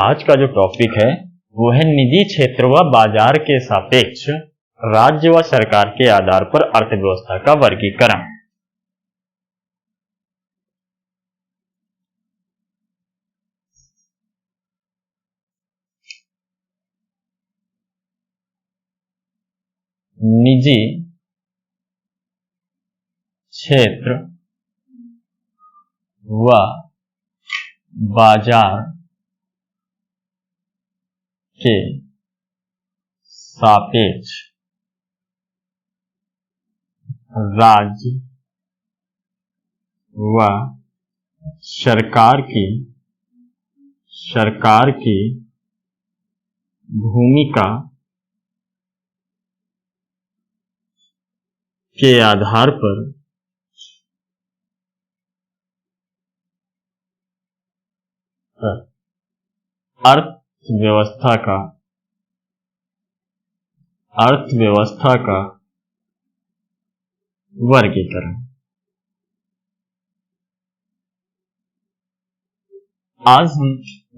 आज का जो टॉपिक है वो है निजी क्षेत्र व बाजार के सापेक्ष राज्य व सरकार के आधार पर अर्थव्यवस्था का वर्गीकरण। निजी क्षेत्र व बाजार के सापेक्ष राज्य व सरकार की भूमिका के आधार पर अर्थव्यवस्था का वर्गीकरण। आज हम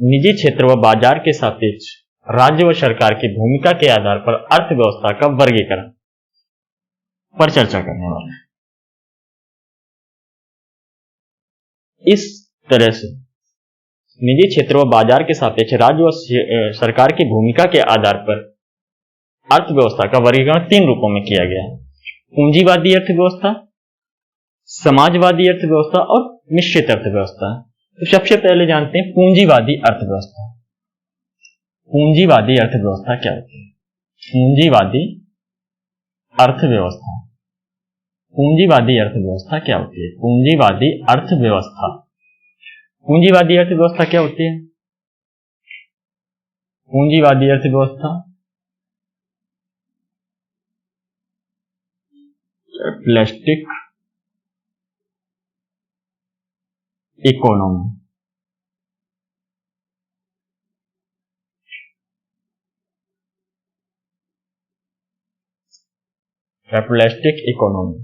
निजी क्षेत्र व बाजार के सापेक्ष राज्य व सरकार की भूमिका के आधार पर अर्थव्यवस्था का वर्गीकरण पर चर्चा करने वाले हैं। इस तरह से निजी क्षेत्र व बाजार के सापेक्ष राज्य व सरकार की भूमिका के आधार पर अर्थव्यवस्था का वर्गीकरण 3 रूपों में किया गया है: पूंजीवादी अर्थव्यवस्था, समाजवादी अर्थव्यवस्था और मिश्रित अर्थव्यवस्था। तो सबसे पहले जानते हैं पूंजीवादी अर्थव्यवस्था। पूंजीवादी अर्थव्यवस्था क्या होती है? पूंजीवादी अर्थव्यवस्था क्या होती है? पूंजीवादी अर्थव्यवस्था क्या होती है? पूंजीवादी अर्थव्यवस्था capitalistic economy. Capitalistic economy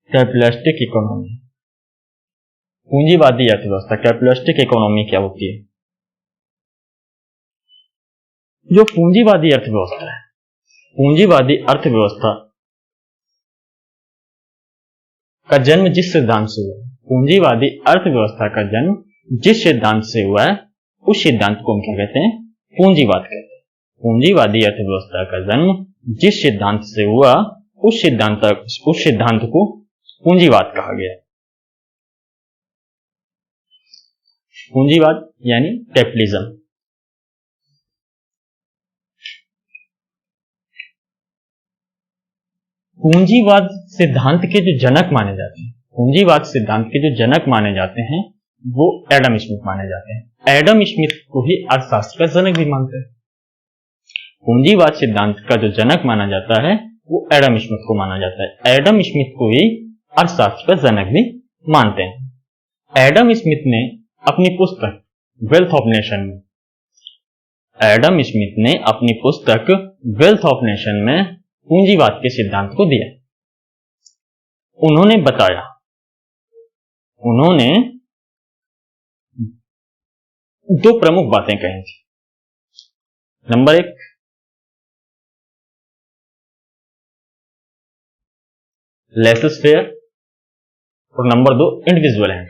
capitalistic economy पूंजीवादी अर्थव्यवस्था कैपिटलिस्टिक इकोनॉमी क्या होती है? जो पूंजीवादी अर्थव्यवस्था है, पूंजीवादी अर्थव्यवस्था का जन्म जिस सिद्धांत से हुआ है, पूंजीवादी अर्थव्यवस्था का जन्म जिस सिद्धांत से हुआ है उस सिद्धांत को हम क्या कहते हैं? पूंजीवाद कहते हैं। पूंजीवादी अर्थव्यवस्था का जन्म जिस सिद्धांत से हुआ उस सिद्धांत को पूंजीवाद कहा गया। पूंजीवाद यानी कैपिटलिज्म। पूंजीवाद सिद्धांत के जो जनक माने जाते हैं, वो एडम स्मिथ माने जाते हैं। एडम स्मिथ को ही अर्थशास्त्र का जनक भी मानते हैं। पूंजीवाद सिद्धांत का जो जनक माना जाता है वो एडम स्मिथ को माना जाता है। एडम स्मिथ को ही अर्थशास्त्र का जनक भी मानते हैं। एडम स्मिथ ने अपनी पुस्तक वेल्थ ऑफ नेशन में पूंजीवाद के सिद्धांत को दिया। उन्होंने दो प्रमुख बातें कही थी। नंबर 1, लेसस फेयर और नंबर 2, इंडिविजुअल हैंड।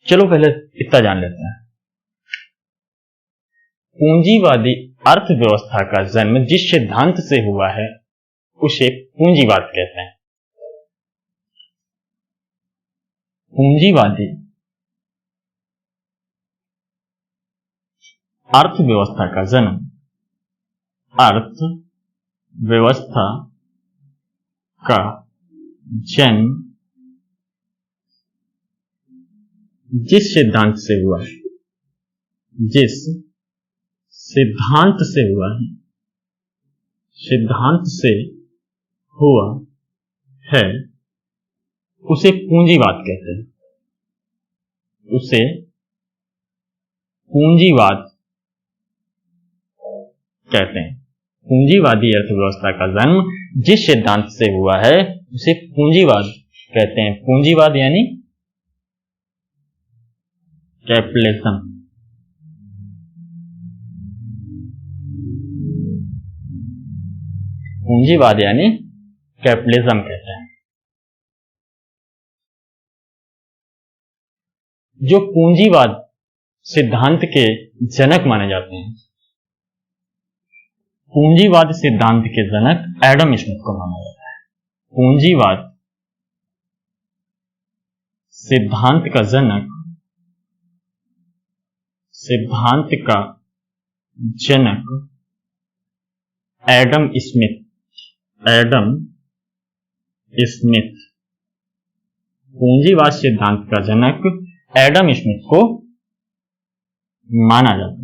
चलो पहले इतना जान लेते हैं। पूंजीवादी अर्थव्यवस्था का जन्म जिस सिद्धांत से हुआ है उसे पूंजीवाद कहते हैं। पूंजीवादी अर्थव्यवस्था का जन्म जिस सिद्धांत से हुआ है उसे पूंजीवाद कहते हैं, उसे पूंजीवाद कहते हैं। पूंजीवादी अर्थव्यवस्था का जन्म जिस सिद्धांत से हुआ है उसे पूंजीवाद कहते हैं। पूंजीवाद यानी कैपिटलिज्म। पूंजीवाद यानी कैपिटलिज्म कहते हैं। जो पूंजीवाद सिद्धांत के जनक माने जाते हैं, पूंजीवाद सिद्धांत के जनक एडम स्मिथ को माना जाता है। पूंजीवाद सिद्धांत का जनक, सिद्धांत का जनक एडम स्मिथ, एडम स्मिथ। पूंजीवाद सिद्धांत का जनक एडम स्मिथ को माना जाता है।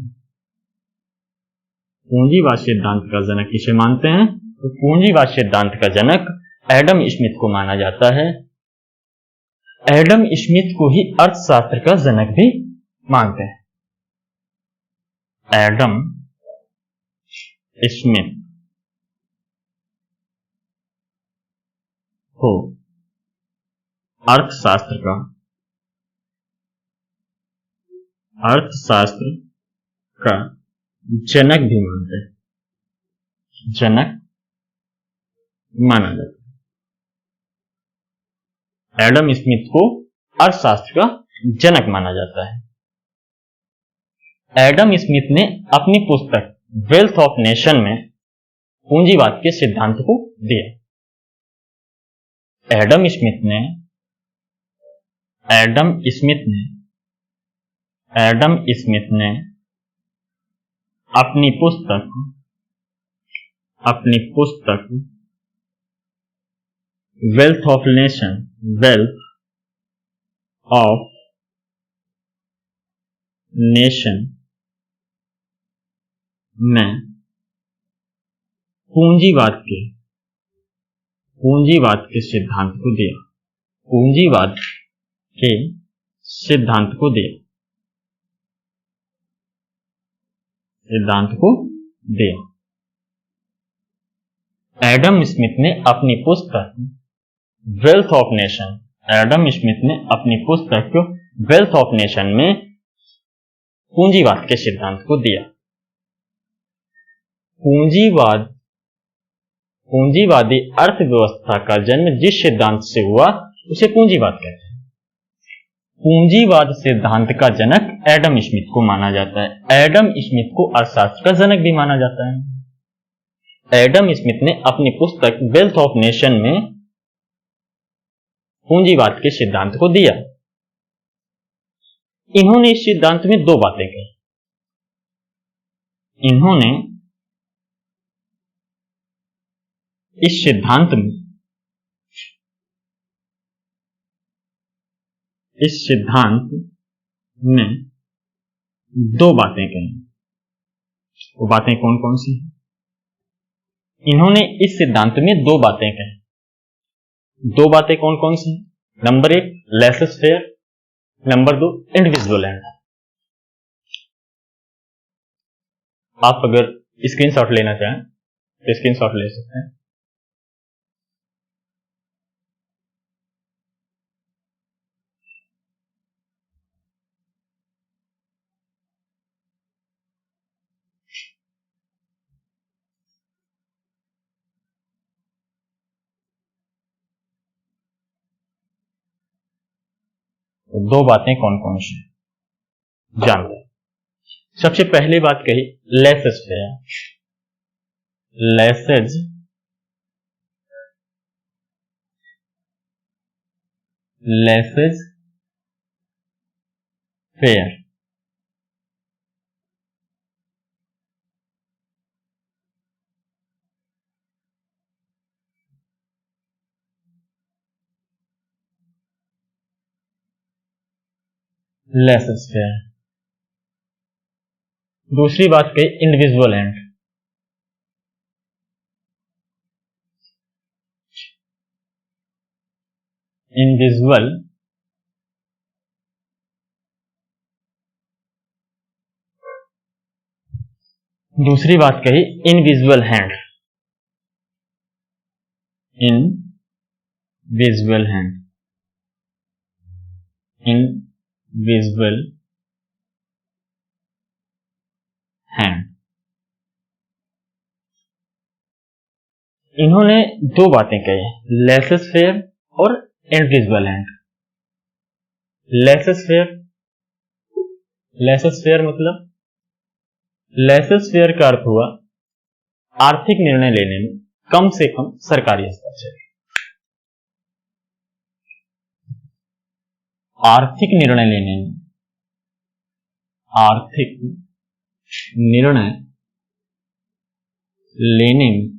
पूंजीवाद सिद्धांत का जनक किसे मानते हैं? तो पूंजीवाद सिद्धांत का जनक एडम स्मिथ को माना जाता है। एडम स्मिथ को ही अर्थशास्त्र का जनक भी मानते हैं। एडम स्मिथ को अर्थशास्त्र का जनक भी मानते हैं, जनक माना जाता है। एडम स्मिथ को अर्थशास्त्र का जनक माना जाता है। एडम स्मिथ ने अपनी पुस्तक वेल्थ ऑफ नेशन में पूंजीवाद के सिद्धांत को दिया। एडम स्मिथ ने अपनी पुस्तक वेल्थ ऑफ नेशन में पूंजीवाद के सिद्धांत को दिया। पूंजीवाद के सिद्धांत को दिया। एडम स्मिथ ने अपनी पुस्तक वेल्थ ऑफ नेशन में पूंजीवाद के सिद्धांत को दिया। पूंजीवादी अर्थव्यवस्था का जन्म जिस सिद्धांत से हुआ उसे पूंजीवाद कहते हैं। पूंजीवाद सिद्धांत का जनक एडम स्मिथ को माना जाता है। एडम स्मिथ को अर्थशास्त्र का जनक भी माना जाता है। एडम स्मिथ ने अपनी पुस्तक वेल्थ ऑफ नेशन में पूंजीवाद के सिद्धांत को दिया। इन्होंने इस सिद्धांत में दो बातें कही। इन्होंने इस सिद्धांत में दो बातें कही। वो बातें कौन कौन सी? इन्होंने इस सिद्धांत में दो बातें कही। दो बातें कौन कौन सी? Number 1 laissez faire, number 2 individual land. आप अगर स्क्रीनशॉट लेना चाहें तो स्क्रीनशॉट ले सकते हैं। दो बातें कौन कौन सी जानते हैं। सबसे पहली बात कही लेसेज फेयर। Laces fair. दूसरी बात कही इंडिविजुअल लैंड। इनविजिबल दूसरी बात कही invisible hand, invisible hand, invisible hand. इन्होंने दो बातें कही, लेसेस फेयर और invisible hand. Laces fair, laces fair मतलब, लेसेस फेयर का अर्थ हुआ आर्थिक निर्णय लेने में कम से कम सरकारी हस्तक्षेप। आर्थिक निर्णय लेने में, आर्थिक निर्णय लेने में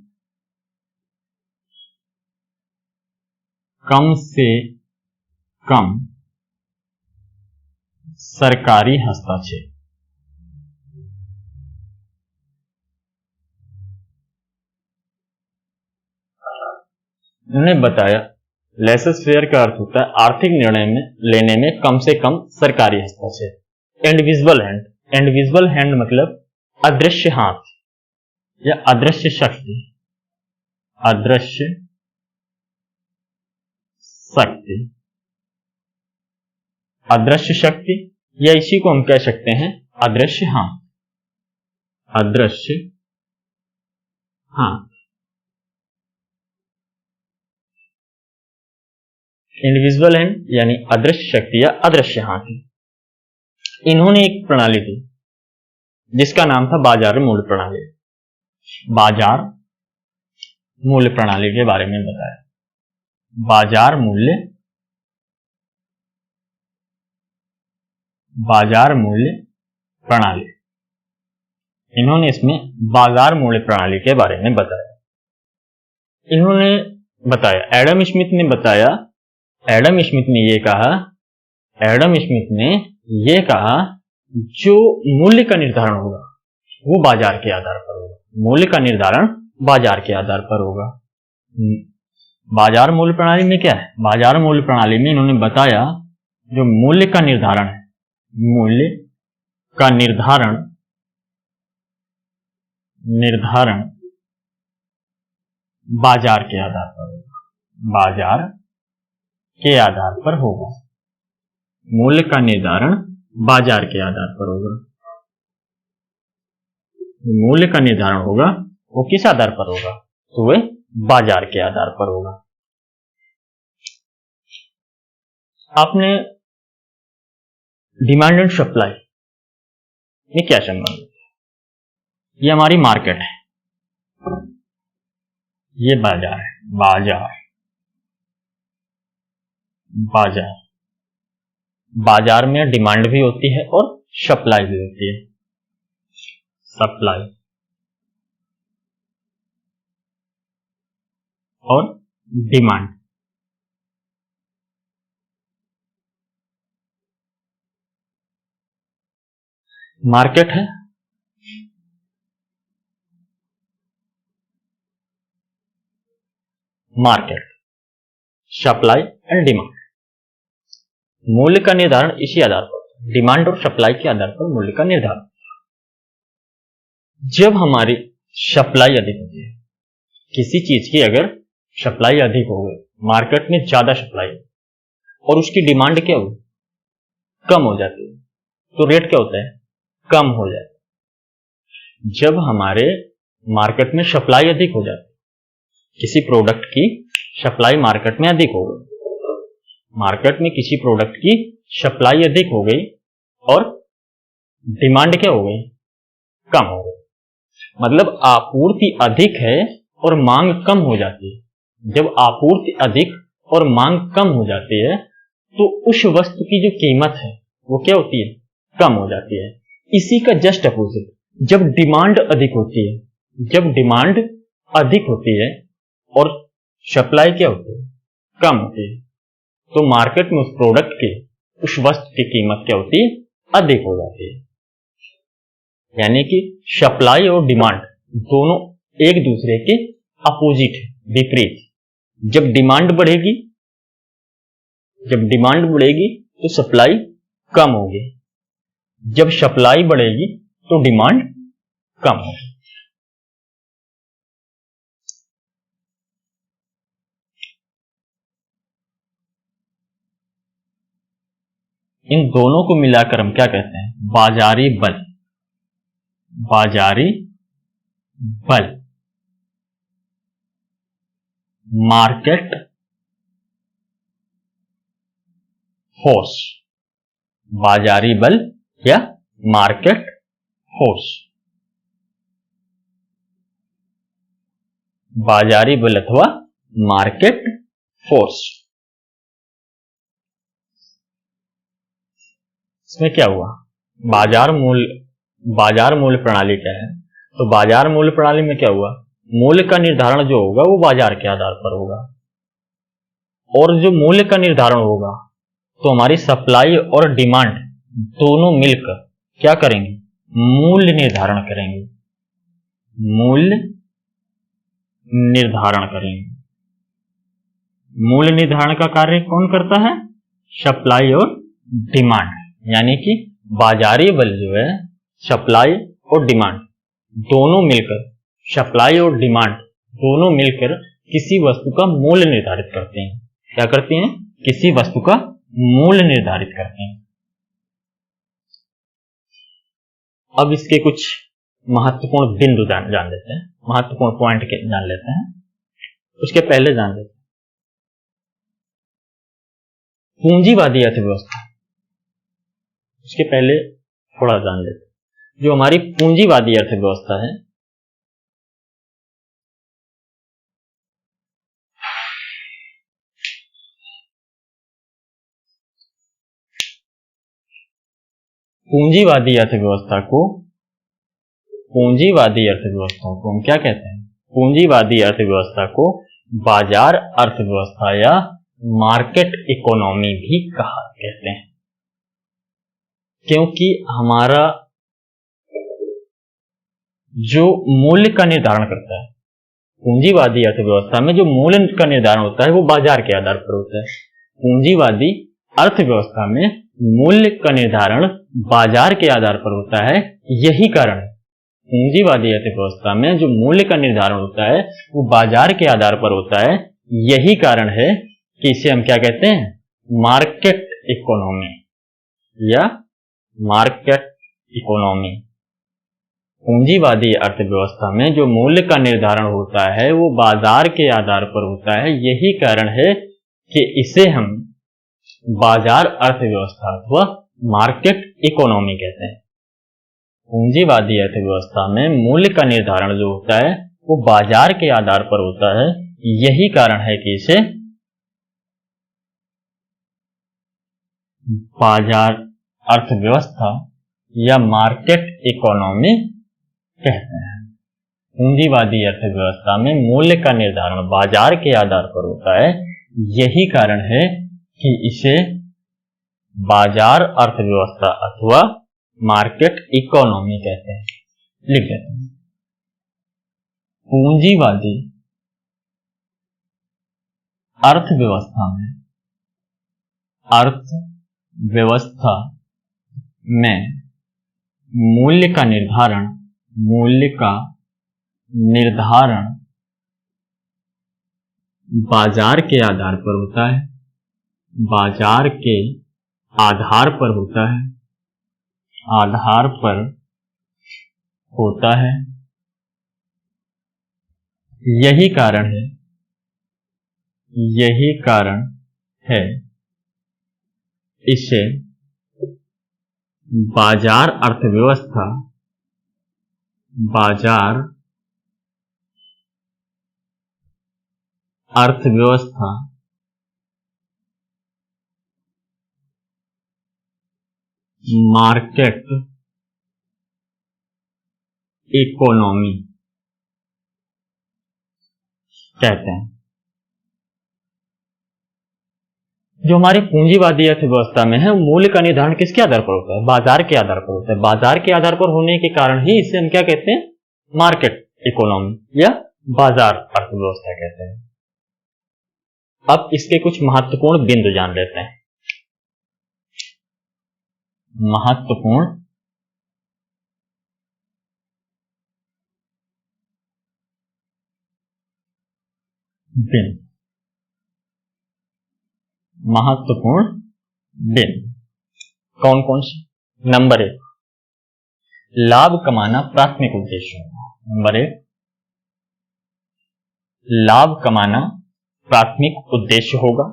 कम से कम सरकारी हस्तक्षेप। उन्होंने बताया लेसेस फेयर का अर्थ होता है आर्थिक निर्णय में लेने में कम से कम सरकारी हस्तक्षेप। इनविजिबल हैंड, इनविजिबल हैंड मतलब अदृश्य हाथ या अदृश्य शक्ति, अदृश्य शक्ति, अदृश्य शक्ति, या इसी को हम कह सकते हैं अदृश्य हाथ, अदृश्य हाथ। इनविजिबल हैंड यानी अदृश्य शक्ति या अदृश्य हाथ। इन्होंने एक प्रणाली दी जिसका नाम था बाजार मूल्य प्रणाली। बाजार मूल्य प्रणाली के बारे में बताया। बाजार मूल्य, बाजार मूल्य प्रणाली। इन्होंने इसमें बाजार मूल्य प्रणाली के बारे में बताया। इन्होंने बताया, एडम स्मिथ ने बताया, एडम स्मिथ ने ये कहा, एडम स्मिथ ने ये कहा जो मूल्य का निर्धारण होगा वो बाजार के आधार पर होगा। मूल्य का निर्धारण बाजार के आधार पर होगा। बाजार मूल्य प्रणाली में क्या है? बाजार मूल्य प्रणाली में इन्होंने बताया जो मूल्य का निर्धारण है, मूल्य का निर्धारण बाजार के आधार पर होगा, बाजार के आधार पर होगा। मूल्य का निर्धारण बाजार के आधार पर होगा। मूल्य का निर्धारण होगा वो किस आधार पर होगा? तो वह बाजार के आधार पर होगा। आपने डिमांड एंड सप्लाई में क्या संबंध है? ये हमारी मार्केट है, ये बाजार है, बाजार, बाजार, बाजार में डिमांड भी होती है और सप्लाई भी होती है। सप्लाई और डिमांड। मार्केट है, मार्केट, सप्लाई एंड डिमांड। मूल्य का निर्धारण इसी आधार पर, डिमांड और सप्लाई के आधार पर मूल्य का निर्धारण। जब हमारी सप्लाई अधिक होती है, किसी चीज की अगर सप्लाई अधिक हो गई, मार्केट में ज्यादा सप्लाई और उसकी डिमांड क्या हो, कम हो जाती है, तो रेट क्या होता है? कम हो जाता है। जब हमारे मार्केट में सप्लाई अधिक हो जाती है, किसी प्रोडक्ट की सप्लाई मार्केट में अधिक हो गई, मार्केट में किसी प्रोडक्ट की सप्लाई अधिक हो गई और डिमांड क्या हो गई? कम हो गई। मतलब आपूर्ति अधिक है और मांग कम हो जाती है। जब आपूर्ति अधिक और मांग कम हो जाती है तो उस वस्तु की जो कीमत है वो क्या होती है? कम हो जाती है। इसी का जस्ट अपोजिट, जब डिमांड अधिक होती है, जब डिमांड अधिक होती है और सप्लाई क्या होती है? कम होती है, तो मार्केट में उस प्रोडक्ट की, उस वस्तु की कीमत क्या होती है? अधिक हो जाती है। यानी कि सप्लाई और डिमांड दोनों एक दूसरे के अपोजिट है, विपरीत। जब डिमांड बढ़ेगी जब डिमांड बढ़ेगी तो सप्लाई कम होगी, जब सप्लाई बढ़ेगी तो डिमांड कम होगी। इन दोनों को मिलाकर हम क्या कहते हैं? बाजारी बल। बाजारी बल, मार्केट फोर्स। बाजारी बल या मार्केट फोर्स। बाजारी बल अथवा मार्केट फोर्स। इसमें क्या हुआ? बाजार मूल्य प्रणाली क्या है? तो बाजार मूल्य प्रणाली में क्या हुआ? मूल्य का निर्धारण जो होगा वो बाजार के आधार पर होगा, और जो मूल्य का निर्धारण होगा तो हमारी सप्लाई और डिमांड दोनों मिलकर क्या करेंगे? मूल्य निर्धारण करेंगे। मूल्य निर्धारण करेंगे। मूल्य निर्धारण का कार्य कौन करता है? सप्लाई और डिमांड। यानी कि बाजारी बल जो है, सप्लाई और डिमांड दोनों मिलकर, सप्लाई और डिमांड दोनों मिलकर किसी वस्तु का मूल्य निर्धारित करते हैं। क्या करते हैं? किसी वस्तु का मूल्य निर्धारित करते हैं। अब इसके कुछ महत्वपूर्ण बिंदु जान लेते हैं, महत्वपूर्ण पॉइंट जान लेते हैं। उसके पहले जान लेते हैं पूंजीवादी अर्थव्यवस्था। उसके पहले थोड़ा जान लेते हैं जो हमारी पूंजीवादी अर्थव्यवस्था है। पूंजीवादी अर्थव्यवस्था को हम क्या कहते हैं? पूंजीवादी अर्थव्यवस्था को बाजार अर्थव्यवस्था या मार्केट इकोनॉमी भी कहते हैं, क्योंकि हमारा जो मूल्य का निर्धारण करता है, पूंजीवादी अर्थव्यवस्था में जो मूल्य का निर्धारण होता है वो बाजार के आधार पर होता है। पूंजीवादी अर्थव्यवस्था में मूल्य का निर्धारण बाजार के आधार पर होता है। यही कारण है पूंजीवादी अर्थव्यवस्था में जो मूल्य का निर्धारण होता है वो बाजार के आधार पर होता है। यही कारण है कि इसे हम क्या कहते हैं? मार्केट इकोनॉमी या मार्केट इकोनॉमी। पूंजीवादी अर्थव्यवस्था में जो मूल्य का निर्धारण होता है वो बाजार के आधार पर होता है। यही कारण है कि इसे हम बाजार अर्थव्यवस्था अथवा मार्केट इकोनॉमी कहते हैं। पूंजीवादी अर्थव्यवस्था में मूल्य का निर्धारण जो होता है वो बाजार के आधार पर होता है। यही कारण है कि इसे बाजार अर्थव्यवस्था या मार्केट इकोनॉमी कहते हैं। पूंजीवादी अर्थव्यवस्था में मूल्य का निर्धारण बाजार के आधार पर होता है। यही कारण है कि इसे बाजार अर्थव्यवस्था अथवा मार्केट इकोनॉमी कहते हैं। लिख देते हैं पूंजीवादी अर्थव्यवस्था में मूल्य का निर्धारण बाजार के आधार पर होता है। बाजार के आधार पर होता है। यही कारण है इसे बाजार अर्थव्यवस्था मार्केट इकोनॉमी कहते हैं। जो हमारी पूंजीवादी अर्थव्यवस्था में है मूल्य का निर्धारण किसके आधार पर होता है? बाजार के आधार पर होता है। बाजार के आधार पर होने के कारण ही इसे हम क्या कहते हैं? मार्केट इकोनॉमी या बाजार अर्थव्यवस्था कहते हैं। अब इसके कुछ महत्वपूर्ण बिंदु जान लेते हैं। महत्वपूर्ण दिन, महत्वपूर्ण दिन कौन कौन से? नंबर 1, लाभ कमाना प्राथमिक उद्देश्य होगा। नंबर 1, लाभ कमाना प्राथमिक उद्देश्य होगा।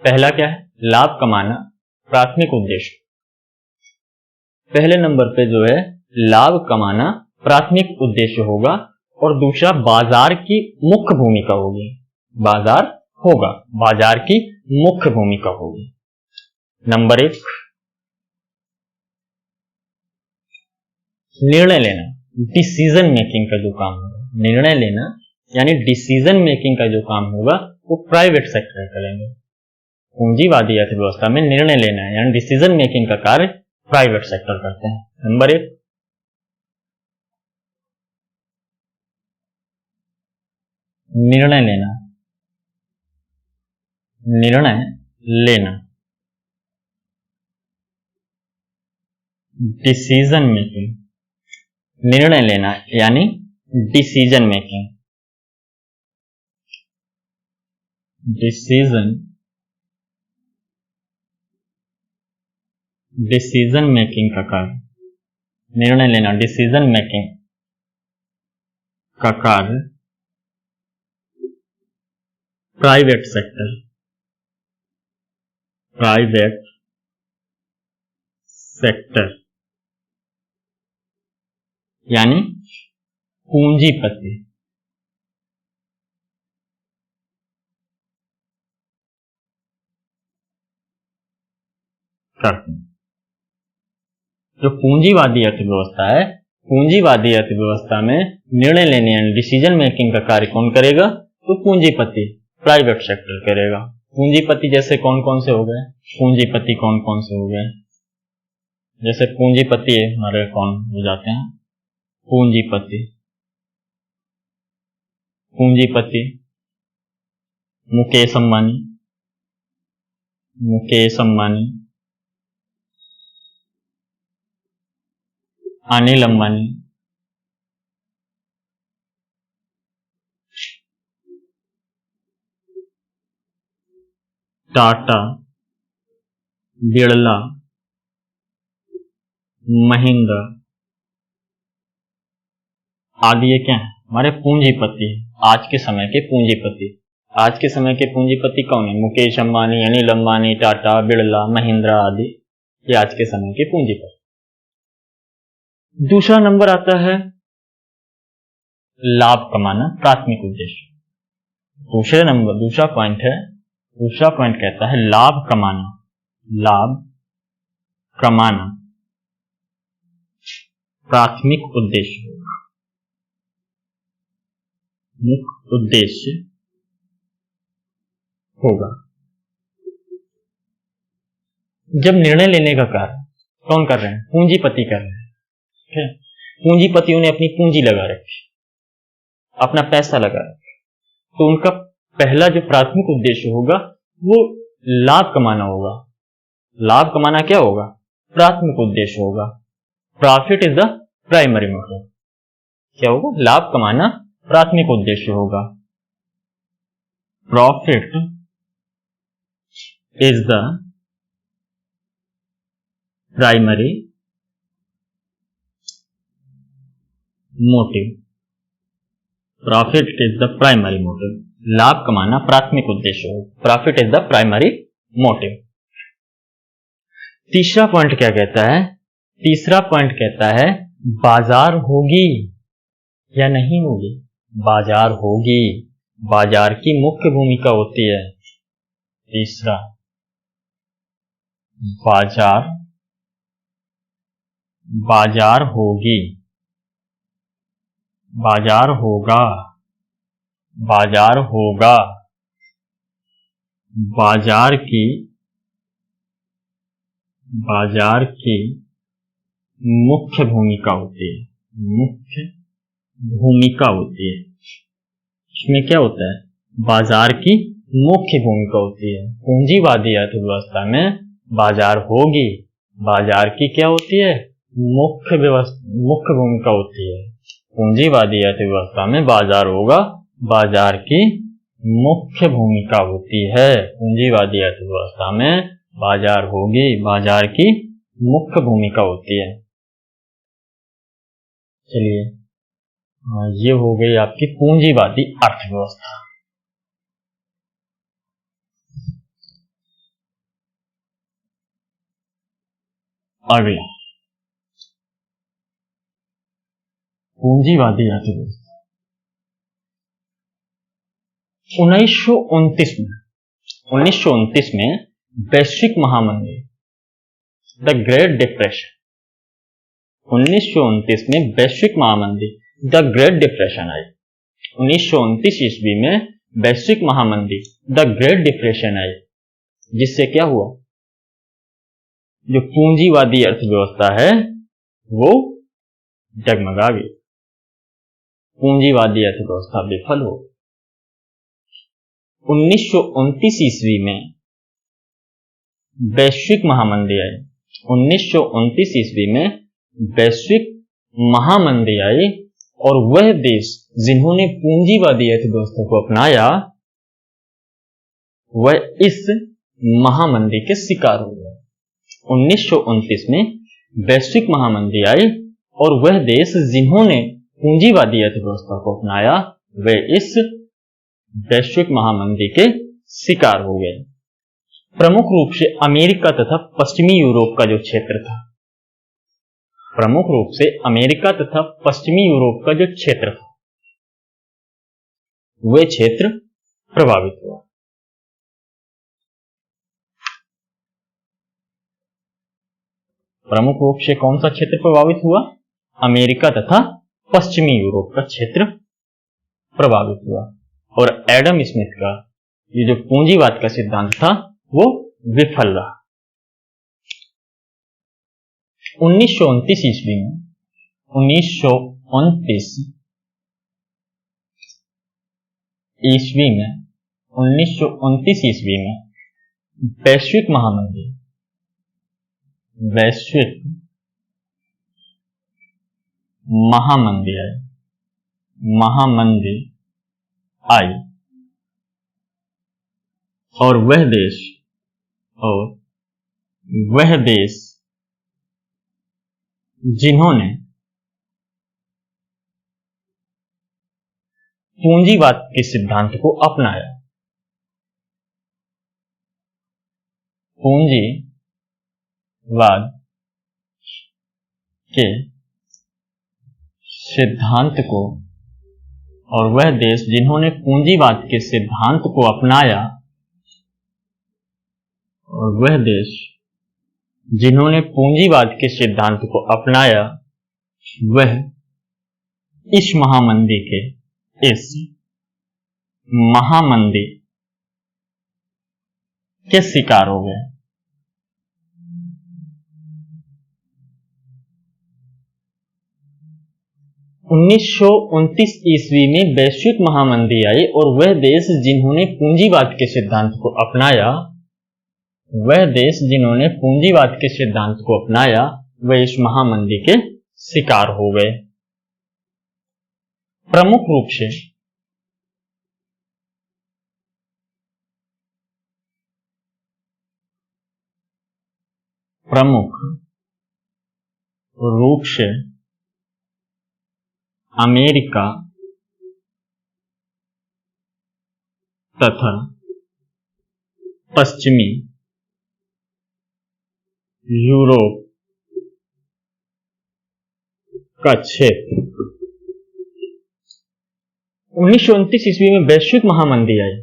पहला क्या है? लाभ कमाना प्राथमिक उद्देश्य। पहले नंबर पे जो है लाभ कमाना प्राथमिक उद्देश्य होगा, और दूसरा बाजार की मुख्य भूमिका होगी। बाजार होगा, बाजार की मुख्य भूमिका होगी। नंबर 1, निर्णय लेना, डिसीजन मेकिंग का जो काम होगा, निर्णय लेना यानी डिसीजन मेकिंग का जो काम होगा वो प्राइवेट सेक्टर करेंगे। पूंजीवादी अर्थव्यवस्था में निर्णय लेना है यानी डिसीजन मेकिंग का कार्य प्राइवेट सेक्टर करते हैं। नंबर 1, निर्णय लेना, निर्णय लेना, डिसीजन मेकिंग, निर्णय लेना यानी डिसीजन मेकिंग, डिसीजन मेकिंग का कार्य, निर्णय लेना डिसीजन मेकिंग का कार्य प्राइवेट सेक्टर, प्राइवेट सेक्टर यानी पूंजीपति, करते हैं। जो पूंजीवादी अर्थव्यवस्था है, पूंजीवादी अर्थव्यवस्था में निर्णय लेने यानी डिसीजन मेकिंग का कार्य कौन करेगा? तो पूंजीपति, प्राइवेट सेक्टर करेगा। पूंजीपति जैसे कौन कौन से हो गए? पूंजीपति कौन कौन से हो गए? जैसे पूंजीपति हमारे कौन हो जाते हैं? पूंजीपति, पूंजीपति मुकेश अंबानी, मुकेश अंबानी, अनिल अंबानी, टाटा, बिरला, महिंद्रा आदि ये क्या है? हमारे पूंजीपति, आज के समय के पूंजीपति। आज के समय के पूंजीपति कौन है? मुकेश अंबानी, अनिल अंबानी, टाटा, बिरला, महिंद्रा आदि, ये आज के समय के पूंजीपति। दूसरा नंबर आता है लाभ कमाना प्राथमिक उद्देश्य। दूसरा पॉइंट है, दूसरा पॉइंट कहता है लाभ कमाना, लाभ कमाना प्राथमिक उद्देश्य होगा, मुख्य उद्देश्य होगा। जब निर्णय लेने का कार्य कौन कर रहे हैं? पूंजीपति कर रहे हैं। पूंजीपतियों ने अपनी पूंजी लगा रखी, अपना पैसा लगा रखा, तो उनका पहला जो प्राथमिक उद्देश्य होगा वो लाभ कमाना होगा। लाभ कमाना क्या होगा? प्राथमिक उद्देश्य होगा। Profit is the primary motive. क्या होगा? लाभ कमाना प्राथमिक उद्देश्य होगा। Profit is the primary motive. Profit is the primary motive. लाभ कमाना प्राथमिक उद्देश्य हो। Profit is the primary motive. तीसरा पॉइंट क्या कहता है? तीसरा पॉइंट कहता है बाजार होगी या नहीं होगी? बाजार होगी, बाजार की मुख्य भूमिका होती है। तीसरा, बाजार होगी, बाजार होगा, बाजार होगा, बाजार की मुख्य भूमिका होती है। मुख्य भूमिका होती है। इसमें क्या होता है? बाजार की मुख्य भूमिका होती है। पूंजीवादी अर्थव्यवस्था में बाजार होगी, बाजार की क्या होती है? मुख्य भूमिका होती है। पूंजीवादी अर्थव्यवस्था में बाजार होगा, बाजार की मुख्य भूमिका होती है। पूंजीवादी अर्थव्यवस्था में बाजार होगी, बाजार की मुख्य भूमिका होती है। चलिए, ये हो गई आपकी पूंजीवादी अर्थव्यवस्था। अगला, पूंजीवादी अर्थव्यवस्था 1929 में वैश्विक महामंदी, द ग्रेट डिप्रेशन, 1929 में वैश्विक महामंदी द ग्रेट डिप्रेशन आई। 1929 ईस्वी में वैश्विक महामंदी द ग्रेट डिप्रेशन आई, जिससे क्या हुआ? जो पूंजीवादी अर्थव्यवस्था है वो डगमगा गई, पूंजीवादी अर्थव्यवस्था विफल हो। 1929 ईस्वी में वैश्विक महामंदी आई। 1929 ईस्वी में वैश्विक महामंदी आई और वह देश जिन्होंने पूंजीवादी अर्थव्यवस्था को अपनाया वह इस महामंदी के शिकार हो गए। 1929 में वैश्विक महामंदी आई और वह देश जिन्होंने पूंजीवादी अर्थव्यवस्था को अपनाया वे इस वैश्विक महामंदी के शिकार हो गए। प्रमुख रूप से अमेरिका तथा पश्चिमी यूरोप का जो क्षेत्र था, प्रमुख रूप से अमेरिका तथा पश्चिमी यूरोप का जो क्षेत्र था वह क्षेत्र प्रभावित हुआ। प्रमुख रूप से कौन सा क्षेत्र प्रभावित हुआ? अमेरिका तथा पश्चिमी यूरोप का क्षेत्र प्रभावित हुआ। और एडम स्मिथ का ये जो पूंजीवाद का सिद्धांत था वो विफल रहा। 1929 ईस्वी में 1929 ईस्वी में वैश्विक महामंदी आई और वह देश जिन्होंने पूंजीवाद के सिद्धांत को अपनाया, पूंजीवाद के सिद्धांत को, और वह देश जिन्होंने पूंजीवाद के सिद्धांत को अपनाया, और वह देश जिन्होंने पूंजीवाद के सिद्धांत को अपनाया वह इस महामंदी के शिकार हो गए। 1929 ईस्वी में वैश्विक महामंदी आई और वह देश जिन्होंने पूंजीवाद के सिद्धांत को अपनाया, वह इस महामंदी के शिकार हो गए। प्रमुख रूप से अमेरिका तथा पश्चिमी यूरोप का क्षेत्र। 1929 ईस्वी में वैश्विक महामंदी आई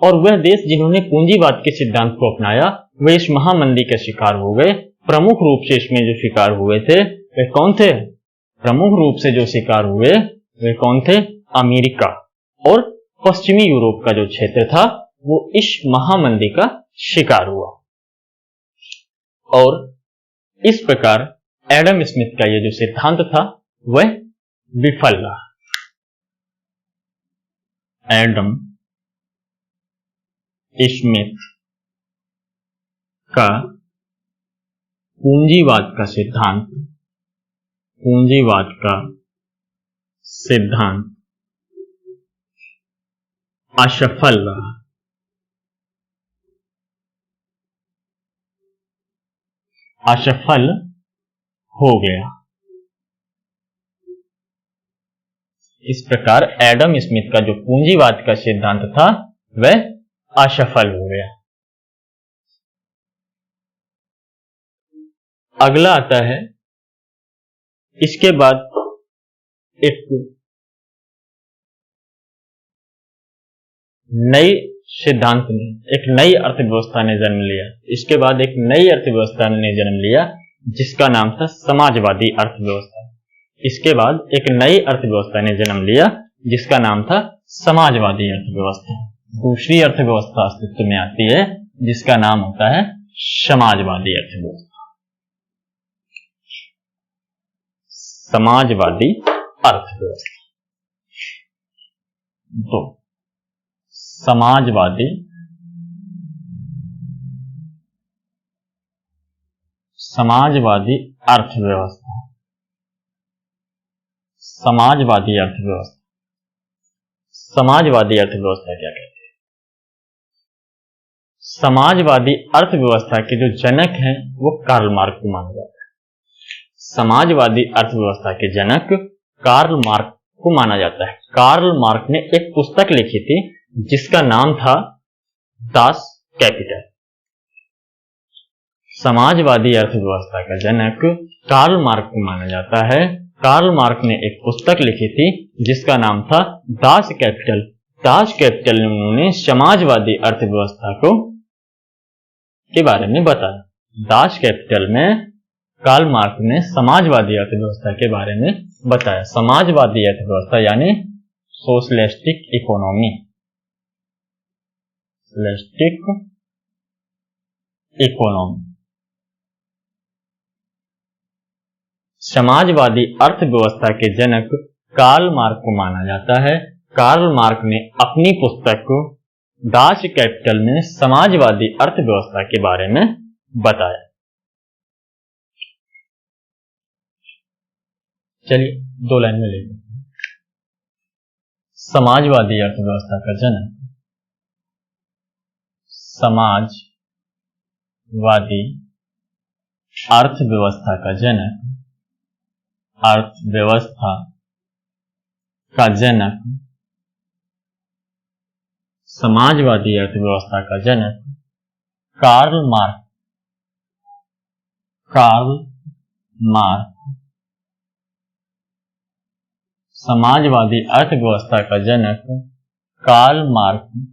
और वह देश जिन्होंने पूंजीवाद के सिद्धांत को अपनाया वे इस महामंदी के शिकार हो गए। प्रमुख रूप से इसमें जो शिकार हुए थे वे कौन थे? अमेरिका और पश्चिमी यूरोप का जो क्षेत्र था वो इस महामंदी का शिकार हुआ और इस प्रकार एडम स्मिथ का ये जो सिद्धांत था वह विफल रहा। एडम स्मिथ का पूंजीवाद का सिद्धांत, पूंजीवाद का सिद्धांत असफल रहा। असफल हो गया। इस प्रकार एडम स्मिथ का जो पूंजीवाद का सिद्धांत था वह असफल हो गया। अगला आता है, इसके बाद एक नई सिद्धांत ने, एक नई अर्थव्यवस्था ने जन्म लिया। इसके बाद एक नई अर्थव्यवस्था ने जन्म लिया जिसका नाम था समाजवादी अर्थव्यवस्था। इसके बाद एक नई अर्थव्यवस्था ने जन्म लिया जिसका नाम था समाजवादी अर्थव्यवस्था। दूसरी अर्थव्यवस्था अस्तित्व में आती है जिसका नाम होता है समाजवादी अर्थव्यवस्था। समाजवादी अर्थव्यवस्था। दो, समाजवादी अर्थव्यवस्था। समाजवादी अर्थव्यवस्था। समाजवादी अर्थव्यवस्था क्या कहते हैं? समाजवादी अर्थव्यवस्था के जो जनक हैं वो कार्ल मार्क्स को माना जाता है। समाजवादी अर्थव्यवस्था के जनक कार्ल मार्क्स को माना जाता है। कार्ल मार्क्स ने एक पुस्तक लिखी थी जिसका नाम था दास कैपिटल। समाजवादी अर्थव्यवस्था का जनक कार्ल मार्क्स को माना जाता है। कार्ल मार्क्स ने एक पुस्तक लिखी थी जिसका नाम था दास कैपिटल। दास कैपिटल में उन्होंने समाजवादी अर्थव्यवस्था के बारे में बताया। दास कैपिटल में कार्ल मार्क्स ने समाजवादी अर्थव्यवस्था के बारे में बताया। समाजवादी अर्थव्यवस्था यानी socialistic economy. Socialistic economy. Samajwadi अर्थव्यवस्था के जनक कार्ल मार्क्स को माना जाता है। कार्ल मार्क्स ने अपनी पुस्तक को दास कैपिटल में समाजवादी अर्थव्यवस्था के बारे में बताया। चलिए दो लाइन में लेते हैं। समाजवादी अर्थव्यवस्था का जनक, समाजवादी अर्थव्यवस्था का जनक, अर्थव्यवस्था का जनक, समाजवादी अर्थव्यवस्था का जनक कार्ल मार्क्स। कार्ल मार्क्स समाजवादी अर्थव्यवस्था का जनक कार्ल मार्क्स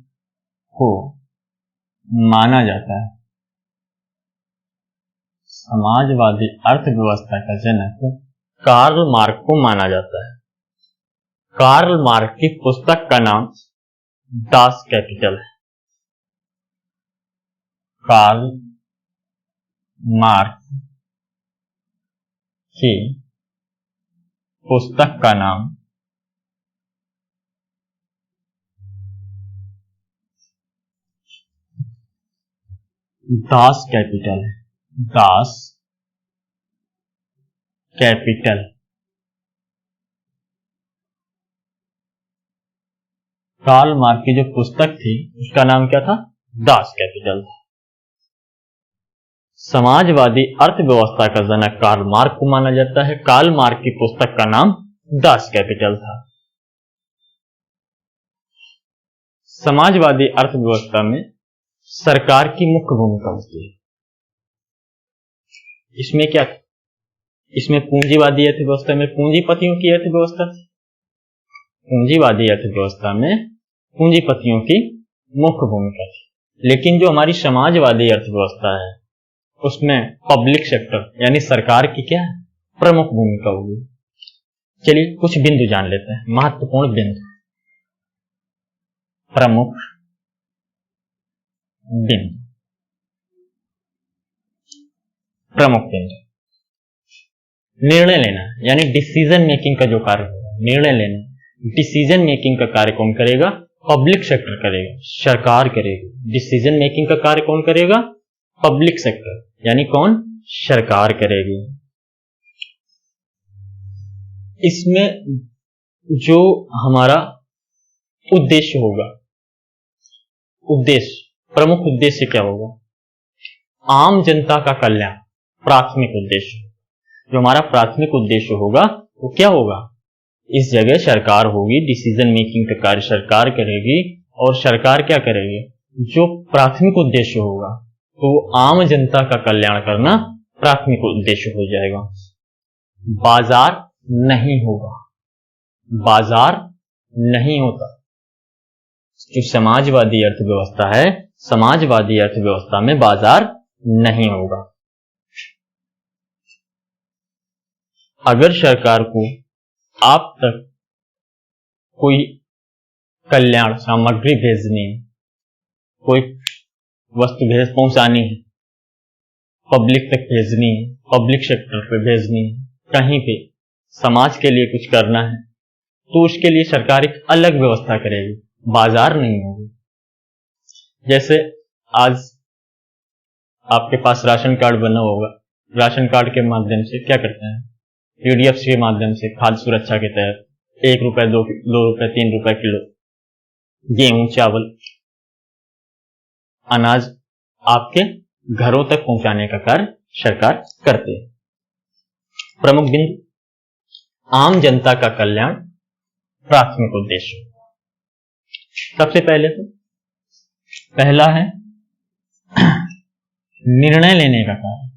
को माना जाता है। समाजवादी अर्थव्यवस्था का जनक कार्ल मार्क्स को माना जाता है। कार्ल मार्क्स की पुस्तक का नाम दास कैपिटल है। कार्ल मार्क्स की पुस्तक का नाम दास कैपिटल है। Das Kapital. कार्ल मार्क्स की जो पुस्तक थी उसका नाम क्या था? दास कैपिटल था। समाजवादी अर्थव्यवस्था का जनक कार्ल मार्क्स को माना जाता है। कार्ल मार्क्स की पुस्तक का नाम दास कैपिटल था। समाजवादी अर्थव्यवस्था में सरकार की मुख्य भूमिका होती है। इसमें क्या? इसमें पूंजीवादी अर्थव्यवस्था में पूंजीपतियों की अर्थव्यवस्था थी। पूंजीवादी अर्थव्यवस्था में पूंजीपतियों की मुख्य भूमिका थी। लेकिन जो हमारी समाजवादी अर्थव्यवस्था है उसमें पब्लिक सेक्टर यानी सरकार की क्या है? प्रमुख भूमिका होगी। चलिए कुछ बिंदु जान लेते हैं, महत्वपूर्ण बिंदु। प्रमुख बिंदु। प्रमुख बिंदु। निर्णय लेना यानी डिसीजन मेकिंग का जो कार्य होगा, निर्णय लेना, डिसीजन मेकिंग का कार्य कौन करेगा? पब्लिक सेक्टर करेगा, सरकार करेगी। डिसीजन मेकिंग का कार्य कौन करेगा? पब्लिक सेक्टर यानी कौन? सरकार करेगी। इसमें जो हमारा उद्देश्य होगा, प्रमुख उद्देश्य क्या होगा? आम जनता का कल्याण, प्राथमिक उद्देश्य। जो हमारा प्राथमिक उद्देश्य होगा वो क्या होगा? इस जगह सरकार होगी, डिसीजन मेकिंग का कार्य सरकार करेगी, और सरकार क्या करेगी? जो प्राथमिक उद्देश्य होगा तो आम जनता का कल्याण करना प्राथमिक उद्देश्य हो जाएगा। बाजार नहीं होगा, बाजार नहीं होता। जो समाजवादी अर्थव्यवस्था है, समाजवादी अर्थव्यवस्था में बाजार नहीं होगा। अगर सरकार को आप तक कोई कल्याण सामग्री भेजनी है, कोई वस्तु पहुंचानी है, पब्लिक तक भेजनी है, पब्लिक सेक्टर पे भेजनी है, कहीं पे समाज के लिए कुछ करना है, तो उसके लिए सरकार एक अलग व्यवस्था करेगी, बाजार नहीं होगी। जैसे आज आपके पास राशन कार्ड बना होगा, राशन कार्ड के माध्यम से क्या करते हैं? पीडीएफ के माध्यम से खाद्य सुरक्षा के तहत 1 रुपए, 2 रुपए, 3 रुपए किलो गेहूं, चावल, अनाज आपके घरों तक पहुंचाने का कार्य सरकार करती है। प्रमुख बिंदु, आम जनता का कल्याण प्राथमिक उद्देश्य। सबसे पहले तो पहला है निर्णय लेने का कार्य।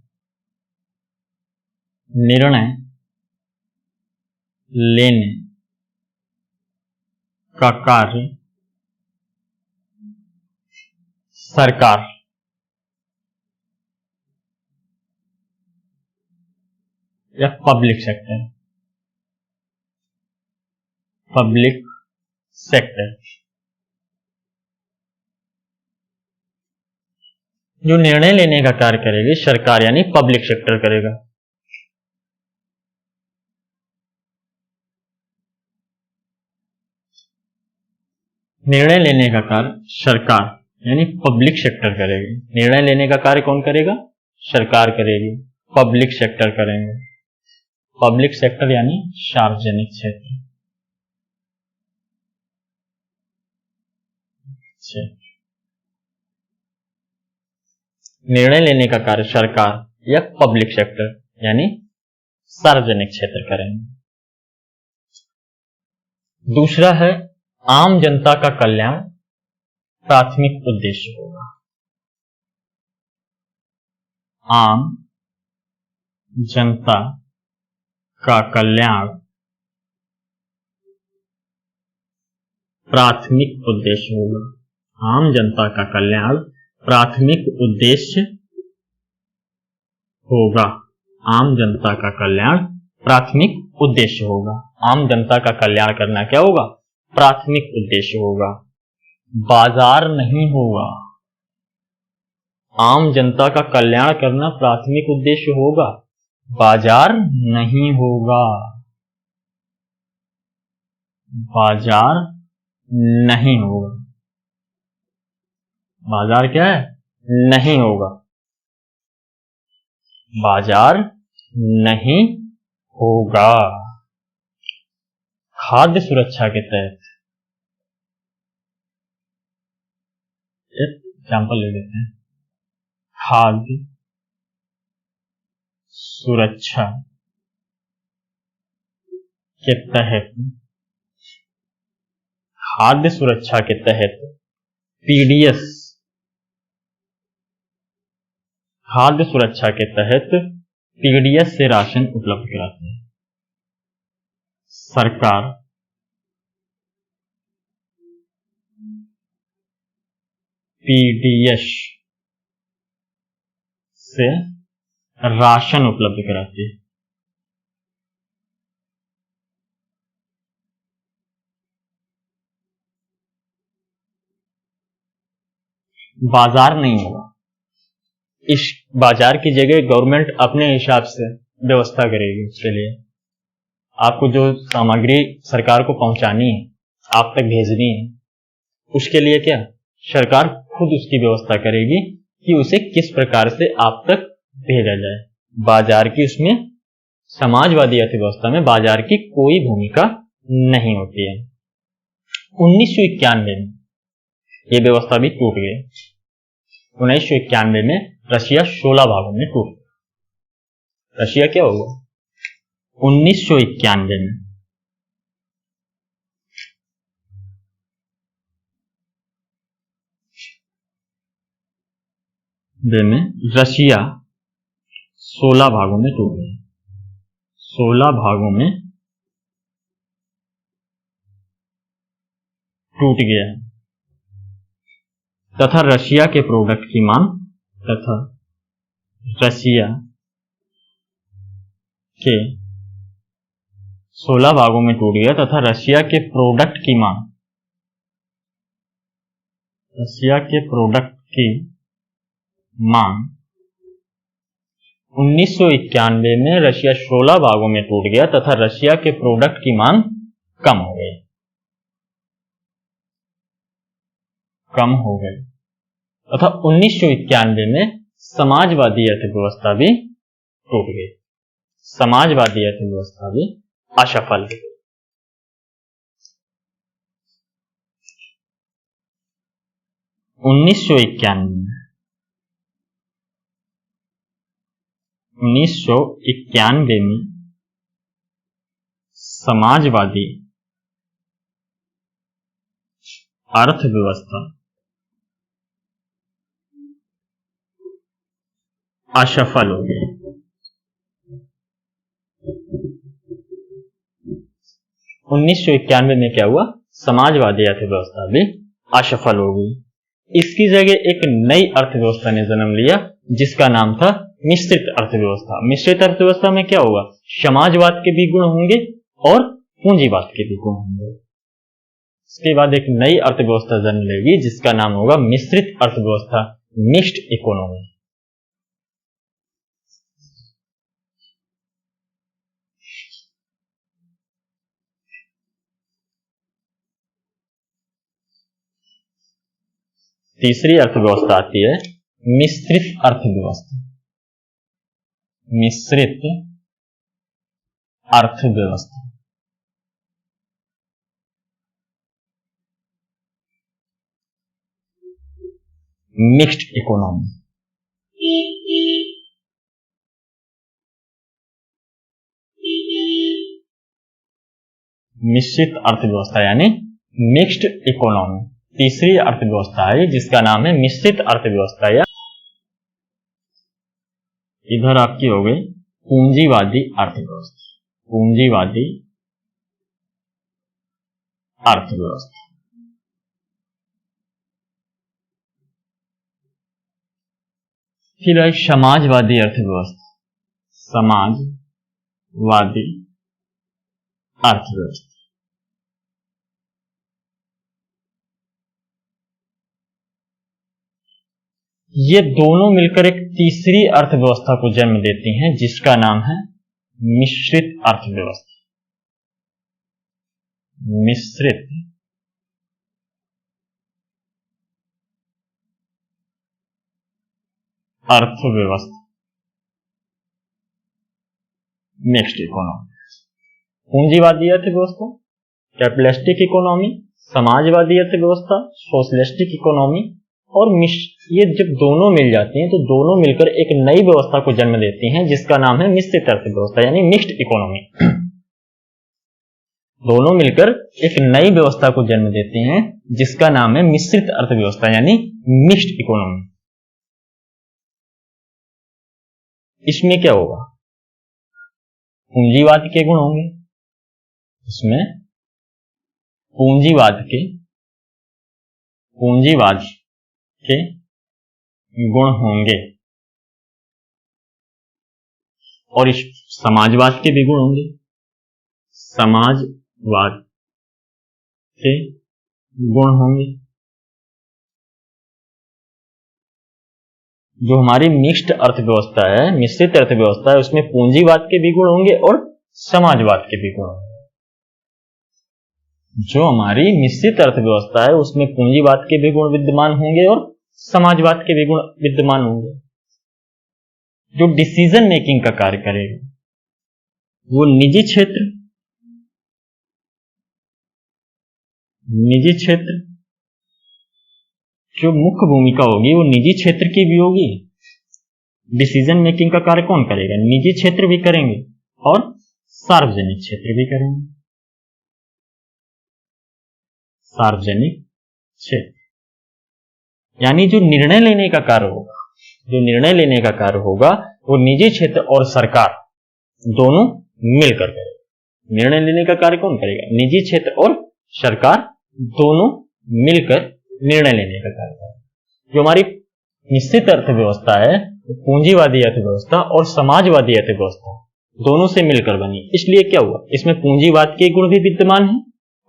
निर्णय लेने का कार्य सरकार या पब्लिक सेक्टर, जो निर्णय लेने का कार्य करेगी सरकार यानी पब्लिक सेक्टर करेगा। निर्णय लेने का कार्य सरकार यानी पब्लिक सेक्टर करेगी। निर्णय लेने का कार्य कौन करेगा? सरकार करेगी, पब्लिक सेक्टर करेंगे। पब्लिक सेक्टर यानी सार्वजनिक क्षेत्र। निर्णय लेने का कार्य सरकार या पब्लिक सेक्टर यानी सार्वजनिक क्षेत्र करेंगे। दूसरा है आम जनता का कल्याण प्राथमिक उद्देश्य होगा। आम जनता का कल्याण प्राथमिक उद्देश्य होगा। आम जनता का कल्याण प्राथमिक उद्देश्य होगा। आम जनता का कल्याण प्राथमिक उद्देश्य होगा। आम जनता का कल्याण करना क्या होगा? प्राथमिक उद्देश्य होगा। बाजार नहीं होगा। आम जनता का कल्याण करना प्राथमिक उद्देश्य होगा, बाजार नहीं होगा। बाजार नहीं होगा। बाजार क्या है? नहीं होगा। बाजार नहीं होगा। खाद्य सुरक्षा के तहत एक एग्जाम्पल ले लेते हैं। खाद्य सुरक्षा के तहत, खाद्य सुरक्षा के तहत पीडीएस, खाद्य सुरक्षा के तहत पीडीएस से राशन उपलब्ध कराते हैं। सरकार पीडीएस से राशन उपलब्ध कराती है। बाजार नहीं होगा। इस बाजार की जगह गवर्नमेंट अपने हिसाब से व्यवस्था करेगी। उसके लिए आपको जो सामग्री सरकार को पहुंचानी है, आप तक भेजनी है, उसके लिए क्या सरकार खुद उसकी व्यवस्था करेगी कि उसे किस प्रकार से आप तक भेजा जाए। बाजार की, उसमें समाजवादी अर्थव्यवस्था में बाजार की कोई भूमिका नहीं होती है। 1991 में ये व्यवस्था भी टूट गई। 1991 में रशिया 16 भागों में टूट गया। रशिया क्या हुआ 1991 में रशिया 16 भागों में टूट गया। 16 भागों में टूट गया तथा रशिया के प्रोडक्ट की मांग तथा रशिया के 16 भागों में टूट गया तथा रशिया के प्रोडक्ट की मांग, रशिया के प्रोडक्ट की मांग 1991 में रशिया 16 भागों में टूट गया तथा रशिया के प्रोडक्ट की मांग कम हो गई तथा 1991 में समाजवादी अर्थव्यवस्था भी टूट गई। समाजवादी अर्थव्यवस्था भी असफल हो गई। 1991 में समाजवादी अर्थव्यवस्था असफल हो गई। 1991 में क्या हुआ, समाजवादी अर्थव्यवस्था भी असफल हो गई। इसकी जगह एक नई अर्थव्यवस्था ने जन्म लिया जिसका नाम था मिश्रित अर्थव्यवस्था। मिश्रित अर्थव्यवस्था में क्या होगा, समाजवाद के भी गुण होंगे और पूंजीवाद के भी गुण होंगे। इसके बाद एक नई अर्थव्यवस्था जन्म लेगी जिसका नाम होगा मिश्रित अर्थव्यवस्था, मिक्स्ड इकोनॉमी। तीसरी अर्थव्यवस्था आती है मिश्रित अर्थव्यवस्था। मिश्रित अर्थव्यवस्था मिक्स्ड इकोनॉमी। मिश्रित अर्थव्यवस्था यानी मिक्स्ड इकोनॉमी तीसरी अर्थव्यवस्था है जिसका नाम है मिश्रित अर्थव्यवस्था। या इधर आपकी हो गई पूंजीवादी अर्थव्यवस्था। पूंजीवादी अर्थव्यवस्था। फिर है समाजवादी अर्थव्यवस्था। समाजवादी अर्थव्यवस्था। ये दोनों मिलकर एक तीसरी अर्थव्यवस्था को जन्म देती हैं जिसका नाम है मिश्रित अर्थव्यवस्था। मिश्रित अर्थव्यवस्था, मिक्स्ड इकोनॉमी। पूंजीवादी अर्थव्यवस्था, कैपिटलिस्टिक इकोनॉमी, समाजवादी अर्थव्यवस्था, सोशलिस्टिक इकोनॉमी। और ये जब दोनों मिल जाती हैं तो दोनों मिलकर एक नई व्यवस्था को जन्म देती हैं जिसका नाम है मिश्रित अर्थव्यवस्था यानी मिक्स्ड इकोनॉमी। दोनों मिलकर एक नई व्यवस्था को जन्म देती हैं जिसका नाम है मिश्रित अर्थव्यवस्था यानी मिक्स्ड इकोनॉमी। इसमें क्या होगा, पूंजीवाद के गुण होंगे। इसमें पूंजीवाद के गुण होंगे और इस समाजवाद के भी गुण होंगे। समाजवाद के गुण होंगे। जो हमारी मिक्स्ड अर्थव्यवस्था है, मिश्रित अर्थव्यवस्था है, उसमें पूंजीवाद के भी गुण होंगे और समाजवाद के भी गुण होंगे। जो हमारी मिश्रित अर्थव्यवस्था है उसमें पूंजीवाद के भी गुण विद्यमान होंगे और समाजवाद के भी गुण विद्यमान होंगे। जो डिसीजन मेकिंग का कार्य करेगा वो निजी क्षेत्र जो मुख्य भूमिका होगी वो निजी क्षेत्र की भी होगी। डिसीजन मेकिंग का कार्य कौन करेगा? निजी क्षेत्र भी करेंगे और सार्वजनिक क्षेत्र भी करेंगे। सार्वजनिक क्षेत्र यानी जो निर्णय लेने का कार्य होगा वो निजी क्षेत्र और सरकार दोनों मिलकर करेगा। निर्णय लेने का कार्य कौन करेगा? निजी क्षेत्र और सरकार दोनों मिलकर निर्णय लेने का कार्य करेगा। जो हमारी निश्चित अर्थव्यवस्था है, पूंजीवादी अर्थव्यवस्था और समाजवादी अर्थव्यवस्था दोनों से मिलकर बनी। इसलिए क्या हुआ? इसमें पूंजीवाद के गुण भी विद्यमान है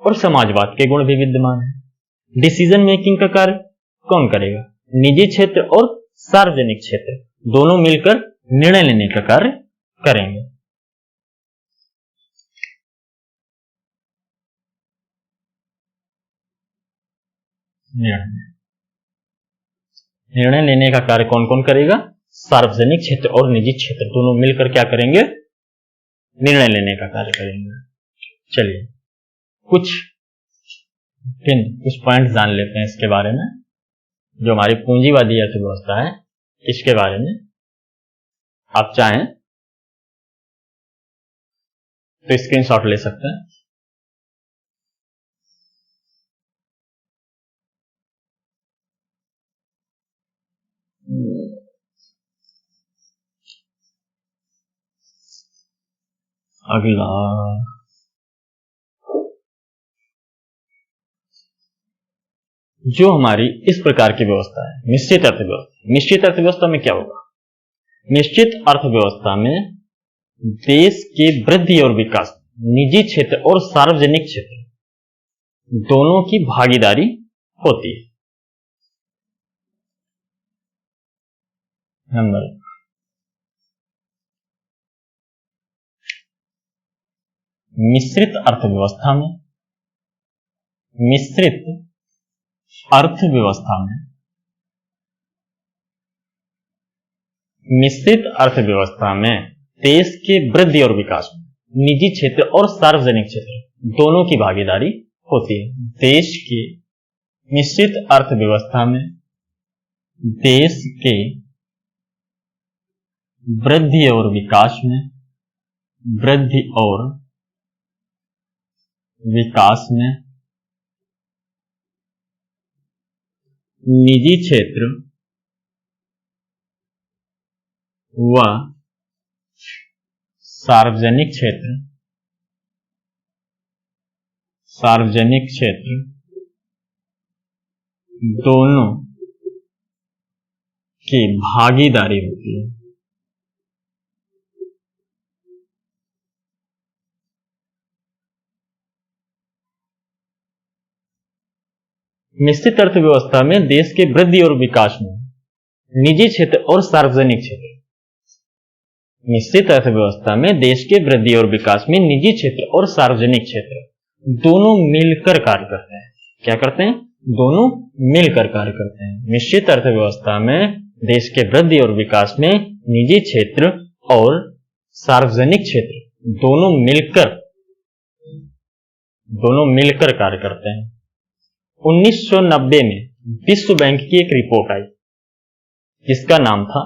और समाजवाद के गुण भी विद्यमान है। डिसीजन मेकिंग का कार्य कौन करेगा? निजी क्षेत्र और सार्वजनिक क्षेत्र दोनों मिलकर निर्णय लेने का कार्य करेंगे। निर्णय लेने का कार्य कौन कौन करेगा? सार्वजनिक क्षेत्र और निजी क्षेत्र दोनों मिलकर क्या करेंगे? निर्णय लेने का कार्य करेंगे। चलिए कुछ पॉइंट जान लेते हैं इसके बारे में। जो हमारी पूंजीवादी अर्थव्यवस्था है इसके बारे में आप चाहें तो स्क्रीनशॉट ले सकते हैं। अगला जो हमारी इस प्रकार की व्यवस्था है निश्चित अर्थव्यवस्था। निश्चित अर्थव्यवस्था में क्या होगा? निश्चित अर्थव्यवस्था में देश के वृद्धि और विकास निजी क्षेत्र और सार्वजनिक क्षेत्र दोनों की भागीदारी होती है। नंबर मिश्रित अर्थव्यवस्था में देश के वृद्धि और विकास में निजी क्षेत्र और सार्वजनिक क्षेत्र दोनों की भागीदारी होती है। देश के निश्चित अर्थव्यवस्था में देश के वृद्धि और विकास में निजी क्षेत्र व सार्वजनिक क्षेत्र दोनों की भागीदारी होती है। निश्चित अर्थव्यवस्था में देश के वृद्धि और विकास में निजी क्षेत्र और सार्वजनिक क्षेत्र निश्चित अर्थव्यवस्था में देश के वृद्धि और विकास में निजी क्षेत्र और सार्वजनिक क्षेत्र दोनों मिलकर कार्य करते हैं। क्या करते हैं? दोनों मिलकर कार्य करते हैं। निश्चित अर्थव्यवस्था में देश के वृद्धि और विकास में निजी क्षेत्र और सार्वजनिक क्षेत्र दोनों मिलकर कार्य करते हैं। 1990 में विश्व बैंक की एक रिपोर्ट आई जिसका नाम था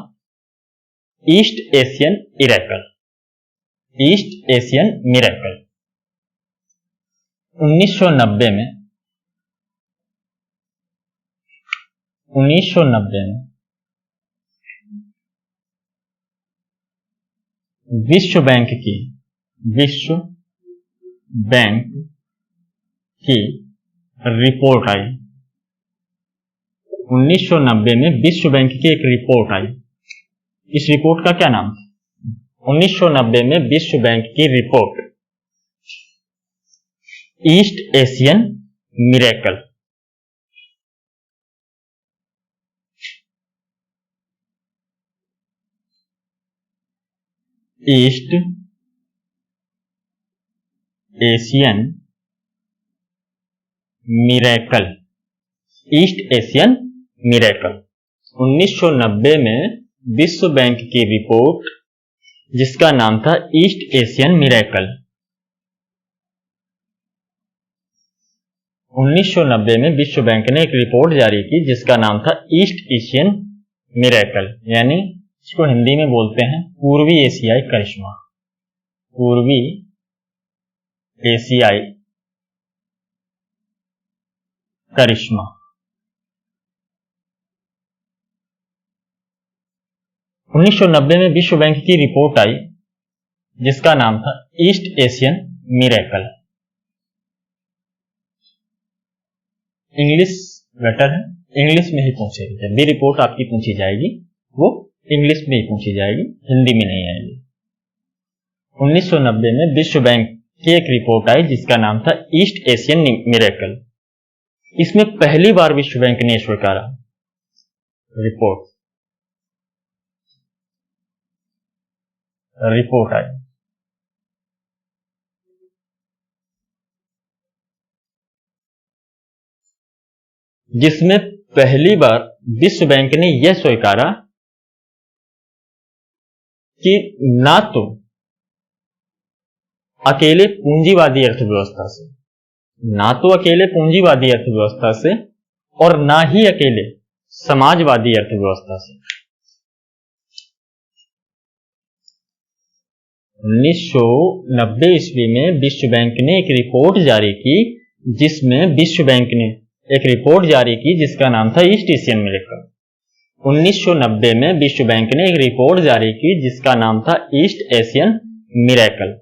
ईस्ट एशियन मिरेकल। 1990 में विश्व बैंक की रिपोर्ट आई। 1990 में विश्व बैंक की एक रिपोर्ट आई। इस रिपोर्ट का क्या नाम था? 1990 में विश्व बैंक की report east Asian miracle. East Asian miracle 1990 में विश्व बैंक की रिपोर्ट जिसका नाम था ईस्ट एशियन मिरेकल। 1990 में विश्व बैंक ने एक रिपोर्ट जारी की जिसका नाम था ईस्ट एशियन मिरेकल, यानी इसको हिंदी में बोलते हैं पूर्वी एशियाई करिश्मा। पूर्वी एशियाई करिश्मा। 1990 में विश्व बैंक की रिपोर्ट आई जिसका नाम था east Asian miracle. English better है, इंग्लिश में ही पूछेगी। जब भी रिपोर्ट आपकी पूछी जाएगी वो इंग्लिश में ही पूछी जाएगी, हिंदी में नहीं आएगी। 1990 में विश्व बैंक की एक रिपोर्ट आई जिसका नाम था ईस्ट एशियन मिरेकल। इसमें पहली बार विश्व बैंक ने स्वीकारा रिपोर्ट आई जिसमें पहली बार विश्व बैंक ने यह स्वीकारा कि ना तो अकेले पूंजीवादी अर्थव्यवस्था से और ना ही अकेले समाजवादी अर्थव्यवस्था से। 1990 ईस्वी में विश्व बैंक ने एक रिपोर्ट जारी की जिसका नाम था ईस्ट एशियन मिरेकल। 1990 में विश्व बैंक ने एक रिपोर्ट जारी की जिसका नाम था ईस्ट एशियन मिरेकल,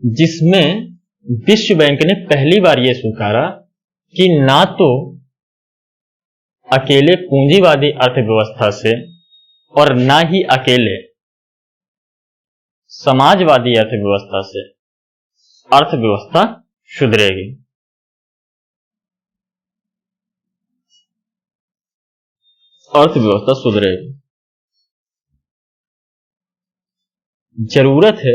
जिसमें विश्व बैंक ने पहली बार यह स्वीकारा कि ना तो अकेले पूंजीवादी अर्थव्यवस्था से और ना ही अकेले समाजवादी अर्थव्यवस्था से अर्थव्यवस्था सुधरेगी। जरूरत है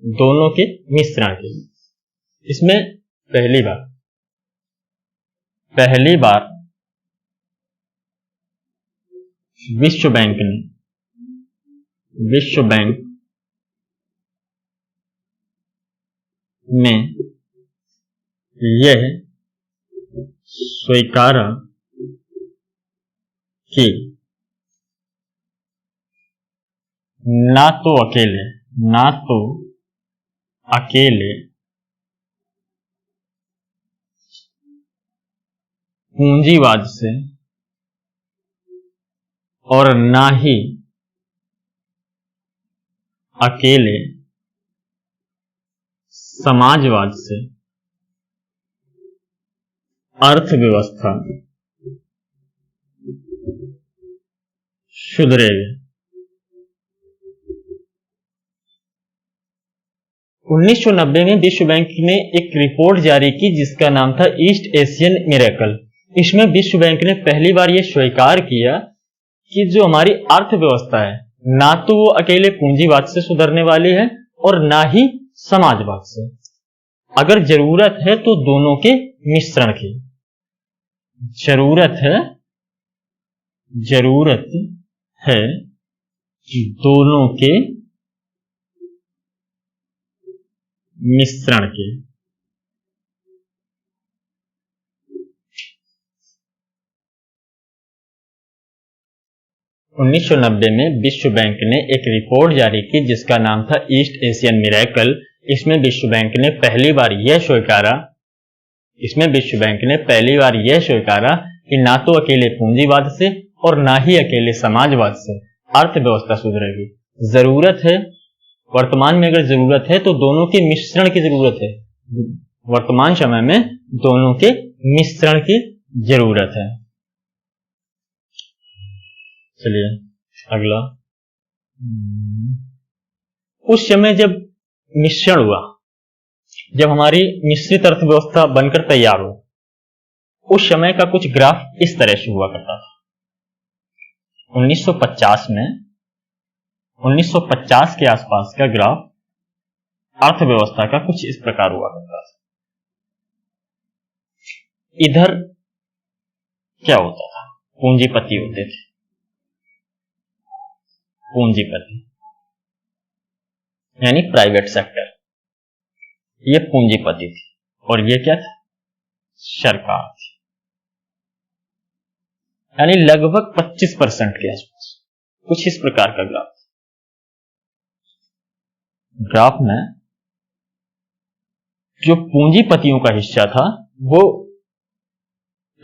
दोनों के मिश्रण की। इसमें पहली बार विश्व बैंक ने यह स्वीकारा कि ना तो अकेले पूंजीवाद से और ना ही अकेले समाजवाद से अर्थव्यवस्था सुधरेगी। 1990 में विश्व बैंक ने एक रिपोर्ट जारी की जिसका नाम था ईस्ट एशियन मिरेकल। इसमें विश्व बैंक ने पहली बार यह स्वीकार किया कि जो हमारी अर्थव्यवस्था है ना तो वो अकेले पूंजीवाद से सुधरने वाली है और ना ही समाजवाद से। अगर जरूरत है तो दोनों के मिश्रण की। जरूरत है दोनों के मिश्रण की। उन्नीस सौ 1990 में विश्व बैंक ने एक रिपोर्ट जारी की जिसका नाम था ईस्ट एशियन मिरेकल। इसमें विश्व बैंक ने पहली बार यह स्वीकारा कि ना तो अकेले पूंजीवाद से और ना ही अकेले समाजवाद से अर्थव्यवस्था सुधरेगी। जरूरत है, वर्तमान में अगर जरूरत है तो दोनों के मिश्रण की जरूरत है। वर्तमान समय में दोनों के मिश्रण की जरूरत है। चलिए अगला। उस समय जब मिश्रण हुआ, जब हमारी मिश्रित अर्थव्यवस्था बनकर तैयार हो, उस समय का कुछ ग्राफ इस तरह से हुआ करता था। 1950 के आसपास का ग्राफ अर्थव्यवस्था का कुछ इस प्रकार हुआ करता था। इधर क्या होता था, पूंजीपति होते थे, पूंजीपति यानी प्राइवेट सेक्टर, ये पूंजीपति थी और ये क्या था, सरकार थी। यानी लगभग 25% के आसपास, कुछ इस प्रकार का ग्राफ। ग्राफ में जो पूंजीपतियों का हिस्सा था वो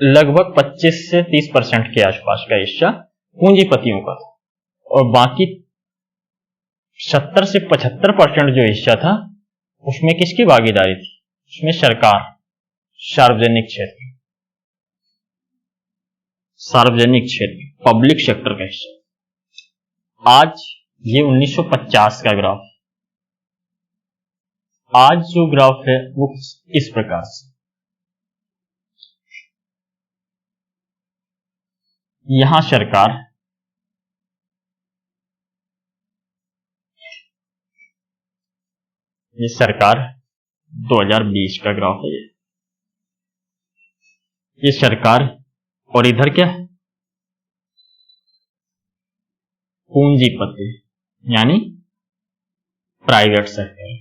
लगभग 25 से 30% के आसपास का हिस्सा पूंजीपतियों का था और बाकी 70 से 75% जो हिस्सा था उसमें किसकी भागीदारी थी, उसमें सरकार, सार्वजनिक क्षेत्र, सार्वजनिक क्षेत्र, पब्लिक सेक्टर का हिस्सा। आज ये 1950 का ग्राफ, आज जो ग्राफ है वो इस प्रकार से, यहां सरकार, ये सरकार 2020 का ग्राफ है, ये सरकार, और इधर क्या है, पूंजीपति यानी प्राइवेट सेक्टर।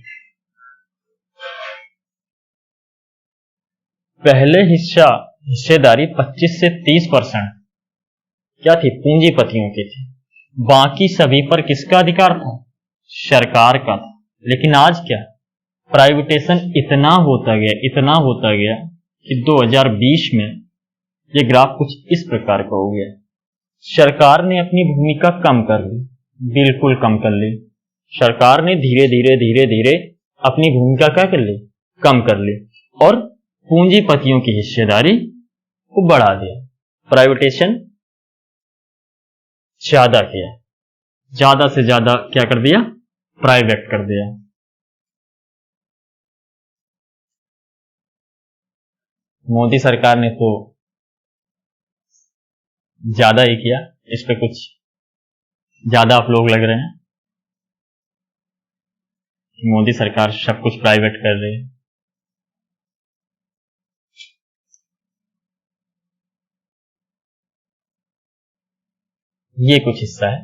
पहले हिस्सेदारी 25 से 30% क्या थी, पूंजीपतियों की थी, बाकी सभी पर किसका अधिकार था, सरकार का था। लेकिन आज क्या, प्राइवेटेशन इतना होता गया कि 2020 में ये ग्राफ कुछ इस प्रकार का हो गया। सरकार ने अपनी भूमिका कम कर ली, बिल्कुल कम कर ली। सरकार ने धीरे धीरे अपनी भूमिका क्या कर ली, कम कर ली और पूंजीपतियों की हिस्सेदारी को बढ़ा दिया, प्राइवेटेशन ज्यादा किया, ज्यादा से ज्यादा क्या कर दिया, प्राइवेट कर दिया। मोदी सरकार ने तो ज्यादा ही किया, इस पे कुछ ज्यादा आप लोग लग रहे हैं, मोदी सरकार सब कुछ प्राइवेट कर रही है। ये कुछ हिस्सा है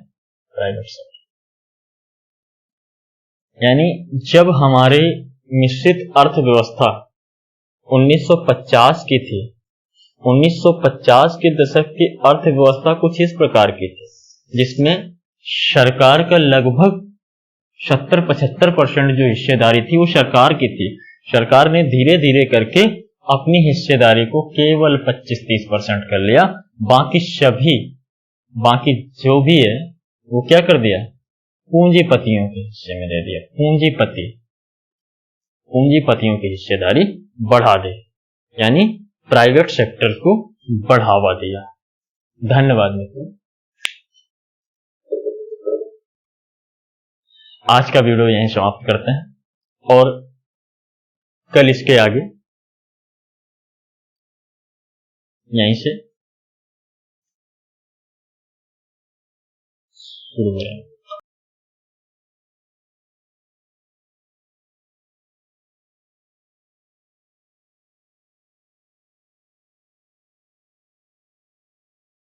प्राइवेट सेक्टर। यानी जब हमारे मिश्रित अर्थव्यवस्था 1950 की थी, 1950 के दशक की अर्थव्यवस्था कुछ इस प्रकार की थी जिसमें सरकार का लगभग 70-75% जो हिस्सेदारी थी वो सरकार की थी। सरकार ने धीरे धीरे करके अपनी हिस्सेदारी को केवल 25-30% कर लिया, बाकी जो भी है वो क्या कर दिया, पूंजीपतियों के हिस्से में दे दिया। पूंजीपतियों की हिस्सेदारी बढ़ा दे, यानी प्राइवेट सेक्टर को बढ़ावा दिया। धन्यवाद मित्रों। आज का वीडियो यहीं समाप्त करते हैं और कल इसके आगे यहीं से शुरू हो जाएगा।